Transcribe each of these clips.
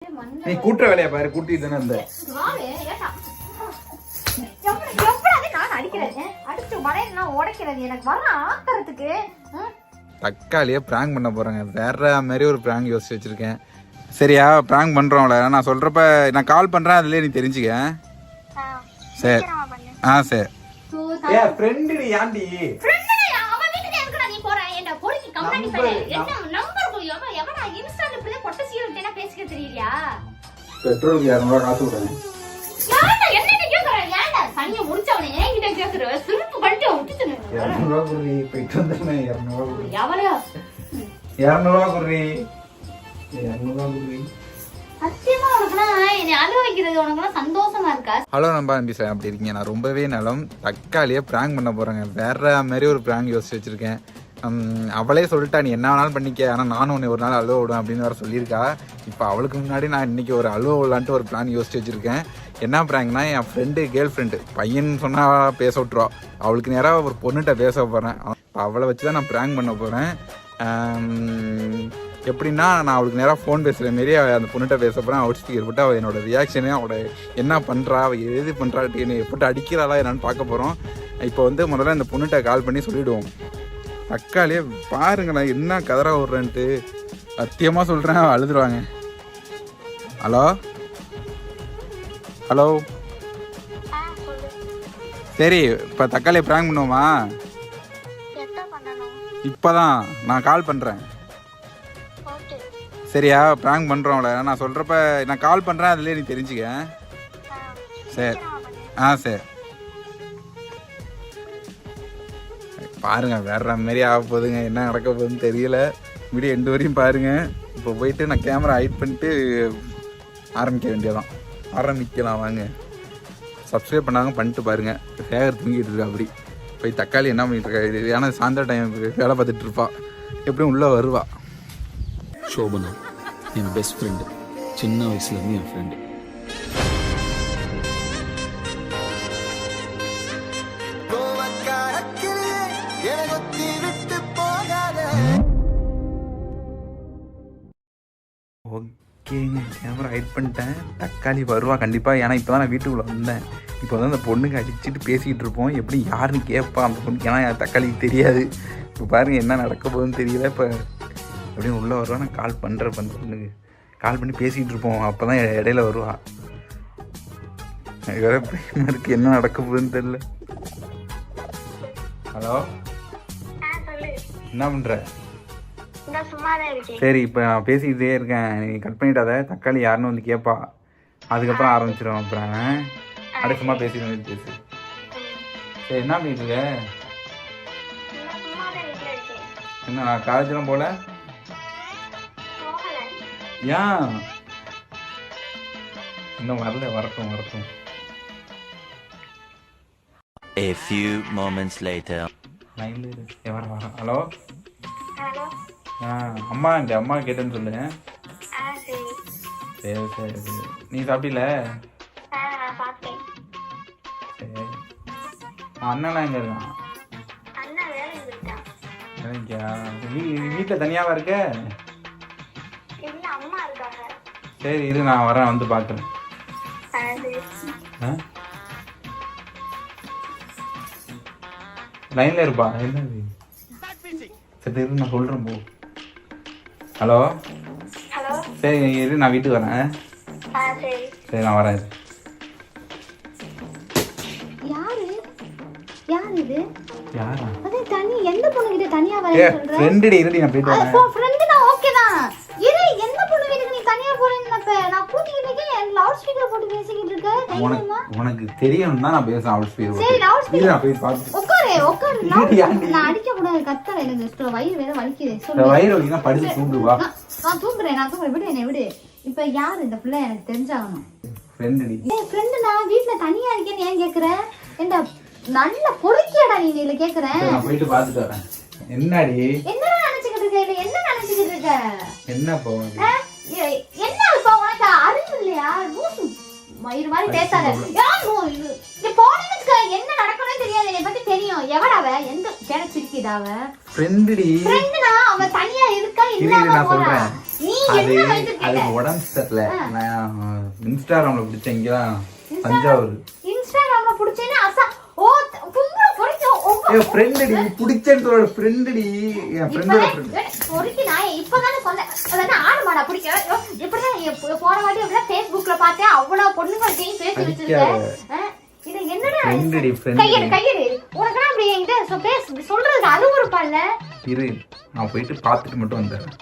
நீ கூட்டுற வேலையா பாரு, கூட்டிட்டு தானே இருந்த. தக்காளியே பிராங்க் பண்ண போறேங்க. வேற மாதிரி ஒரு பிராங்க் யோசிச்சு வச்சிருக்கேன். சரியா? பிராங்க் பண்றோம்ல, நான் சொல்றப்ப நான் கால் பண்றேன், அதுலயே நீ தெரிஞ்சுக்க. சரி. சரி. ஏ ஃப்ரெண்ட் நீ யாண்டி? ஃப்ரெண்ட் அவன் வீட்டுக்கு எதுக்கு நீ போற? என்ன போடிக்கு கம்ப்ளைன்ட் பண்ணு. என்ன நம்பர் போய் எவனா இன்ஸ்டால இப்படி கொட்ட சீரட்டேனா பேசிக்க தெரியலையா? பெட்ரோல் 200 ரூபாய் காசு கொடுங்க. யாரா என்ன கேக்குற? ஏன்டா சனிய முடிச்சவனே என்கிட்ட கேக்குற? சிரிப்பு பண்ணிட்டு விட்டுட்டேன். 200 ரூபாய் குறி போயிட்டு வந்தேனே. 200 ரூபாய் எவளோ? 200 ரூபாய் குறி. 200 ரூபாய் குறி. சத்தியமா உனக்குனா என்ன அழுவ வைக்கிறது உனக்குனா சந்தோஷமா இருக்கா? ஹலோ நம்பா நம்பி சார், அப்படி இருக்கீங்க? நான் ரொம்பவே நலம். தக்காளியே பிராங்க் பண்ண போறேங்க. வேற மாதிரி ஒரு பிராங்க் யோசிச்சு வச்சிருக்கேன். அவளே சொல்லிட்டா நீ என்ன வேணாலும் பண்ணிக்க, ஆனால் நானும் உன்னை ஒரு நாள் அழுவ விடுவேன் அப்படின்னு வேற சொல்லியிருக்கா. இப்போ அவளுக்கு முன்னாடி நான் இன்னைக்கு ஒரு அழுவ விடலான்ட்டு ஒரு பிளான் யோசிச்சு வச்சிருக்கேன். என்ன பிராங்க்னா, என் ஃப்ரெண்டு கேர்ள் ஃப்ரெண்டு பையன் சொன்னா பேச விட்டுருவா. அவளுக்கு நேராக ஒரு பொண்ணுகிட்ட பேச போகிறேன். அவளை வச்சு தான் நான் பிராங்க் பண்ண போகிறேன். எப்படின்னா, நான் அவளுக்கு நேராக ஃபோன் பேசுகிற மாரி அந்த பொண்ணுகிட்ட பேச போகிறேன். அவுட் ஸ்பீக்கர் போட்டு அவள் என்னோட ரியாக்ஷனே, அவளோட என்ன பண்ணுறா, அவள் எது பண்ணுறா, என்னை எப்படி அடிக்கிறாளா என்னன்னு பார்க்க போகிறோம். இப்போ முதல்ல இந்த பொண்ணுகிட்ட கால் பண்ணி சொல்லிவிடுவோம். தக்காளியே பாருங்களேன் என்ன கதறா விட்றேன்ட்டு. சத்தியமாக சொல்கிறேன், அழுதுருவாங்க. Hello hello. சரி, இப்போ தக்காளியை பிராங்க் பண்ணுவோமா? இப்போ தான் நான் கால் பண்ணுறேன். சரியா? பிராங்க் பண்ணுறோம்ல, நான் சொல்கிறப்ப நான் கால் பண்ணுறேன், அதுலேயே நீ தெரிஞ்சுக்க. சரி. சரி. பாருங்க, வேற மாதிரி ஆக போகுதுங்க. என்ன நடக்க போகுதுன்னு தெரியல. வீடியோ எண்டு வரையும் பாருங்க. இப்போ போயிட்டு நான் கேமரா ஹைட் பண்ணிட்டு ஆரம்பிக்க வேண்டியதான். ஆரம்பிக்கலாம் வாங்க. சப்ஸ்கிரைப் பண்ணாங்க பண்ணிட்டு பாருங்க. சேகர் தூங்கிட்டு இருக்கா. அப்படி போய் தக்காளி என்ன பண்ணிட்டு இருக்கா? ஏன்னா சாயந்தர டைம் வேலை பார்த்துட்டு இருப்பா. எப்படியும் உள்ளே வருவா. சோபனா என் பெஸ்ட் ஃப்ரெண்டு, சின்ன வயசுலேருந்து என் ஃப்ரெண்டு. ஓகேங்க, கேமரா ஹைட் பண்ணிட்டேன். தக்காளி வருவா கண்டிப்பாக. ஏன்னா இப்போ தான் நான் வீட்டுக்குள்ளே வந்தேன். இப்போ வந்து அந்த பொண்ணுக்கு அடிச்சுட்டு பேசிக்கிட்டு இருப்போம். எப்படி யாருன்னு கேட்பா அந்த பொண்ணு, ஏன்னா தக்காளிக்கு தெரியாது. இப்போ பாருங்கள் என்ன நடக்க போகுதுன்னு தெரியல. இப்போ எப்படியும் உள்ளே வருவா. நான் கால் பண்ணுறேன், பொண்ணுக்கு கால் பண்ணி பேசிகிட்டு இருப்போம். அப்போ தான் இடையில வருவா. வேற பயமாக இருக்குது, என்ன நடக்க போகுதுன்னு தெரியல. ஹலோ, என்ன பண்ணுற? சரி, இப்போ நான் பேசிக்கிட்டே இருக்கேன், நீ கட் பண்ணிட்டாத. தக்காளி யாருன்னு வந்து கேட்பா, அதுக்கப்புறம் ஆரம்பிச்சிடும். அப்புறம் அப்படியே சும்மா பேசிட்டு பேசு. சரி, என்ன பண்ணிட்டு இருக்க? என்ன நான் காலேஜெலாம் போல? ஏன் இன்னும் வரல? வரட்டும். A few moments later. வர. ஹலோ. அம்மா கேட்டேன்னு சொல்லு. சரி. நீ சாப்பிட்டீல? சரி. அண்ணன்லாம் எங்க இருக்கான்? வீட்டில் தனியாவா இருக்க? சரி, இது நான் வரேன், வந்து பார்க்குறேன். லைன்ல இருப்பா. என்னது? சரி, நான் சொல்கிறேன் போ. ஹலோ. சரி, இரு, நான் வீட்டுக்கு வரேன். சரி, நான் வரேன். யாரா? அதே தனி எந்த பொண்ணு கிட்ட தனியா வரேன்னு சொல்ற? ஃப்ரெண்ட் இருடி, நான் போயிட்டு வரேன். ஃப்ரெண்ட் நான் ஓகே தான். இரு, எந்த பொண்ணு வீட்டுக்கு நீ தனியா போறேன்னு நான் கூட்டிட்டு இருக்கேன். லவுட் ஸ்பீக்கர் போட்டு பேசிக்கிட்டு இருக்க. உனக்கு தெரியும் தான் நான் பேசுறேன். Loud speaker. சரி, லவுட் ஸ்பீக்கர். நான் போய் பாத்து. உட்காரு. நான் அடிக்க கூடாது, கத்தற. எனக்கு வயிறு வேற வலிக்குது. சொல்லு. வயிறு வலிக்குனா படுத்து தூங்கு வா. நான் தூங்குறேன். விடு. இப்போ யார் இந்த பிள்ளை? எனக்கு தெரிஞ்சாகணும். ஃப்ரெண்ட் நீ. ஃப்ரெண்ட் நான் வீட்ல தனியா இருக்கேன்னு ஏன் கேக்குற? என்ன நல்ல பொறுக்கியாடா நீ இல்ல கேக்குறேன். நான் போயிட்டு பாத்துட்டு வரேன். என்னடி? என்ன நினைச்சிட்டு இருக்க? என்ன போவாங்க? என்ன இப்ப உனக்கு அறிவு இல்லையா? லூசு மயிறு மாதிரி பேசாத. இது போனதுக்கு என்ன நடக்கணும்னு தெரியாது. என்னை பத்தி தெரியும். எவடாவ? எந்த கிடைச்சிருக்கிதாவ? ஃப்ரெண்ட்டி. ஃப்ரெண்ட்னா அவ தனியா இருக்கா இல்ல? நான் சொல்றேன். நீ அது என்ன வயசுக்கு அது கேட்ட? உடம்பு சரியில்ல. நான் இன்ஸ்டாகிராம்ல பிடிச்ச இங்கதான் தஞ்சாவூர். இன்ஸ்டாகிராம்ல புடிச்சேன்னா ஓ பும்பு பொறிச்சு என் ஃப்ரெண்டுடி பிடிச்சன்றோட ஃப்ரெண்டுடி என் ஃப்ரெண்டோட ஃப்ரெண்ட். பொறிக்கு நான் இப்பதானே சொன்னேன். அதாவது ஆடு மாடா பிடிக்க இப்படிதான் போன வாட்டி அப்படிதான் Facebookல பார்த்தேன். அவ்வளவு பொண்ணுங்கள்ட்டையும் பேசி வச்சிருக்கேன். இது என்னடா ஃப்ரெண்டுடி கையெடு ஃப்ரெண்ட். கையெடு உனக்கு அப்படி என்கிட்ட சொல்றது அருவருப்பா இல்ல? இரு நான் போயிட்டு பார்த்துட்டு மட்டும் வந்துடுறேன்.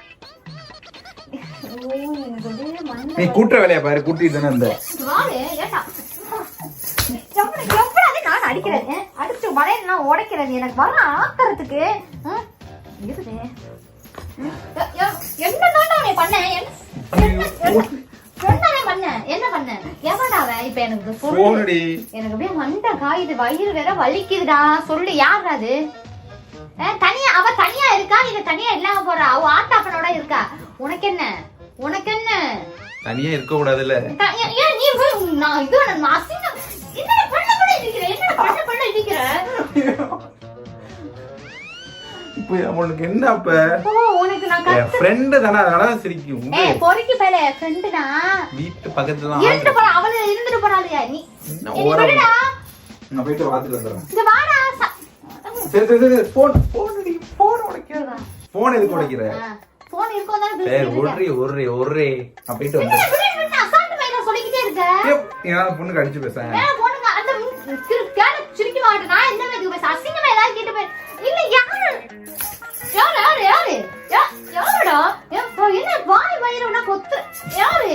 நீ கூட்டுற வேலையா பாரு, கூட்டிட்டு தானே இருந்த. நான் அடிக்கிறேன், அடிச்சு வளையலாம் உடைக்கிறேன். எனக்கு வர ஆக்கிறதுக்கு என்ன பண்ண என்ன பண்ண எவனாவ இப்ப எனக்கு சொல்லு. எனக்கு அப்படியே மண்டை காயுது, வயிறு வேற வலிக்குதுடா. சொல்லு யார் அது? தனியா அவ தனியா இருக்கா இல்ல தனியா இல்லாம போறா? அவ ஆட்டாப்பனோட இருக்கா. உனக்கு என்ன உனக்கு என்ன? தனியா இருக்க கூடாதுல்ல. ஏன் நீ நான் இது அசிங்கம் என்ன பண்ண இருக்கிற? என்ன பண்ண இருக்கிற? இப்போ உனக்கு என்ன அப்ப? ஓ உனக்கு நான் என் ஃப்ரெண்ட் தான, அதனால சிரிக்கும். ஏய் பொறுக்கி பேல ஃப்ரெண்ட்னா வீட்டு பக்கத்துல இருந்துட்டு போறா. அவள இருந்துட்டு போறாளையா நீ? ஓரமா நான் போயிட்டு வாத்துட்டு வந்துறேன். இந்த வாடா. சரி சரி சரி போன் உடைக்கிறதா? போன் எதுக்கு உடைக்கிற? போன் இருக்கோ தான சரி ஒரே நான் போயிட்டு வந்துறேன். அசால்ட் மைல சொல்லிக்கிட்டே இருக்க. ஏன் பொண்ணுக்கு அடிச்சு பேசேன்? வேற பொண்ணுங்க அந்த கேன சிரிக்க மாட்டே. நான் என்ன மாதிரி பேச அசிங்கமா ஏதாவது கேட்டு போய் இல்ல யாருடா என்ன வாய் வயிறுனா கொத்து யாரு?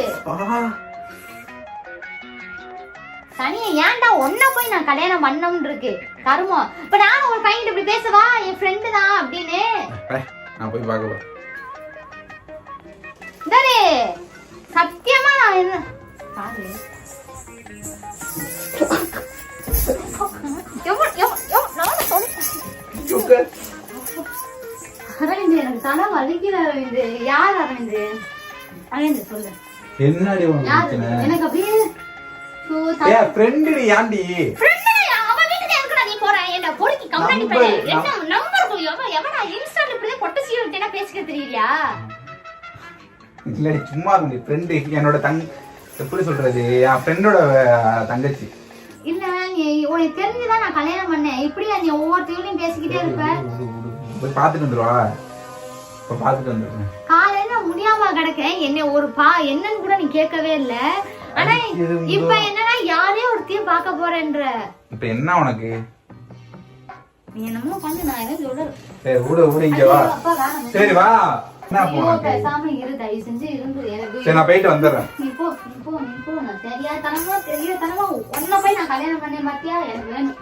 தனியா ஏன்டா ஒன்ன போய் நான் கல்யாணம் பண்ணணும்னு இருக்கு கருமம். இப்ப நானும் ஒரு பையன் இப்படி பேசவா என் ஃப்ரெண்டு தான் அப்படின்னு? நான் போய் பார்க்க போறேன். சரி சத்தியமா நான் என்ன பாரு அரவிந்த் எனக்கு தலை வலிக்கிற அரவிந்த். யார் அரவிந்த்? அரவிந்த் சொல்லு என்னடி யாரு? எனக்கு அப்படியே ஃப்ரெண்டுடி யாண்டி? அவ வீட்டுக்கு எதுக்குடா நீ போற? என்ன பொறுக்கி கம்பெனி பண்ண என்ன நம்பர் போய் எவனா இன்ஸ்டால இப்படியே பொட்ட சீ விட்டேனா பேசிக்க தெரியலையா? இல்லடி சும்மா இருந்தி. ஃப்ரெண்டு என்னோட எப்படி சொல்றது, என் ஃப்ரெண்டோட தங்கச்சி. இல்ல நீ உனக்கு தெரிஞ்சுதான் நான் கல்யாணம் பண்ணேன். இப்படியா நீ ஒவ்வொருத்தையும் பேசிக்கிட்டே இருப்ப? போய் பார்த்துட்டு வந்துருவா. இப்ப பார்த்துட்டு வந்துருவேன். காலையில முடியாம கிடக்கேன். என்ன ஒரு என்னன்னு கூட நீ கேட்கவே இல்ல. ஆனா இப்ப என்னன்னா யாரையும் ஒருத்தையும் பார்க்க போறேன்ற. இப்ப என்ன உனக்கு? நீ என்னமோ பண்ணு, நான் எதுவும் சொல்றேன். சரி விடு இங்க வா. சரி வா. என்ன போன? பேசாம இரு, தயவு செஞ்சு இருந்து எனக்கு. சரி நான் போயிட்டு வந்துடுறேன். நீ போ நான் தெரியாதனமா ஒன்ன போய் நான் கல்யாணம் பண்ணேன் பாத்தியா? எனக்கு வேணும்.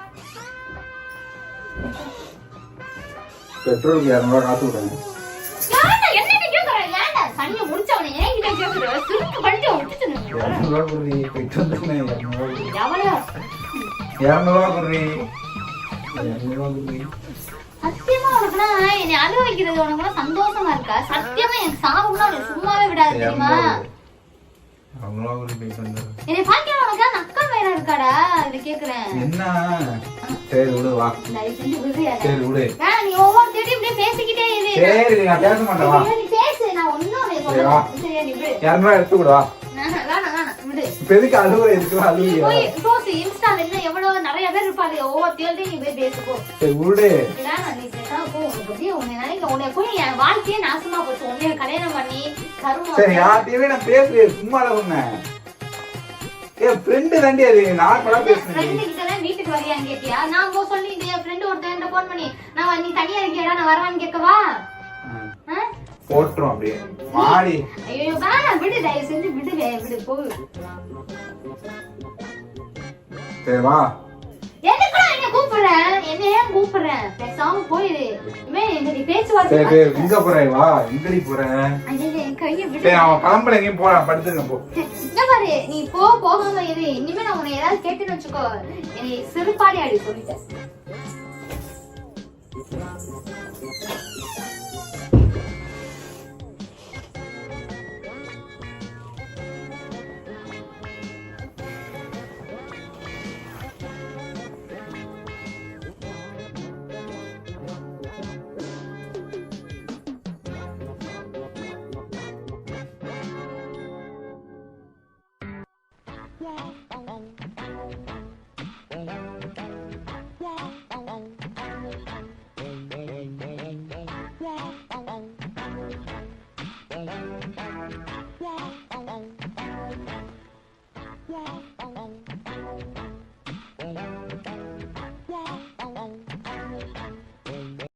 பெட்ரோலுக்கு 200 காசு விடுங்க. என்ன கேக்குற? ஏன்டா சனியை முடிச்சவனே என்கிட்ட கேக்குற? சுருக்கு படிச்சு விட்டுட்டு 200 குடுறி போயிட்டு வந்துட்டேன். 200 குடுறி. சத்தியமா உனக்குனா என்னை அழுவ வைக்கிறது உனக்குனா சந்தோஷமா இருக்கா? சத்தியமா எனக்கு சாவுனா உனக்கு சும்மாவே விடாது தெரியுமா? என்னை பாக்கியா உனக்கு நக்கா மேல இருக்காடா? இத கேக்குறேன். என்ன? சரி விடு வா. தயவு செஞ்சு விடு. சரி விடு. நீ ஒவ்வொரு தேடி இப்படியே பேசிக்கிட்டே இரு. சரி நான் பேச மாட்டேன் வா. நீ பேசு, நான் ஒண்ணும் உனக்கு சொல்லல. சரி நீ விடு. 200 எடுத்து விடு வா. வேணாம் விடு. இப்ப எதுக்கு அழுவ? எதுக்கு அழுவியா? போய் போசி இன்ஸ்டால என்ன எவ்வளவு நிறைய பேர் இருப்பாங்க. ஒவ்வொரு தேடி நீ போய் பேசு போ. சரி விடு. வேணாம் நீ பேசாம போ. உன்னை போய் என் வாழ்க்கையே நாசமா போச்சு. உன்னைய கல்யாணம் பண்ணி கருமம். சரி யார்கிட்டயுமே நான் பேசுறேன் சும்மா உன்ன. என் ஃப்ரெண்டு தாண்டி அது நார்மலா பேசுறேன். ஃப்ரெண்டு கிட்ட வீட்டுக்கு வரியான்னு கேட்டியா? நான் போ சொல்லி என் ஃப்ரெண்டு ஒருத்தன் போன் பண்ணி நான் நீ தனியா இருக்கியாடா நான் வரவான்னு கேட்கவா? போட்டுரும் அப்படியே மாடி. ஐயோ வேணாம் விடு, தயவு செஞ்சு விடு போ. சரி வா. எதுக்குடா என்ன கூப்பிடுறேன்? என்ன ஏன் கூப்பிடுறேன்? பேசாம போயிரு. நீ பேச்சுவார்த்தை. சரி எங்க போற? வா. எங்கடி போற? என் கையை விடு. சரி அவன் கிளம்பல எங்கேயும் போறான், படுத்துங்க போ. இங்க பாரு, நீ போகாம இரு. இனிமே நான் உன்னை ஏதாவது கேட்டுன்னு வச்சுக்கோ, என்னை சிறுபாடி அடி சொல்லிட்டேன். Yeah.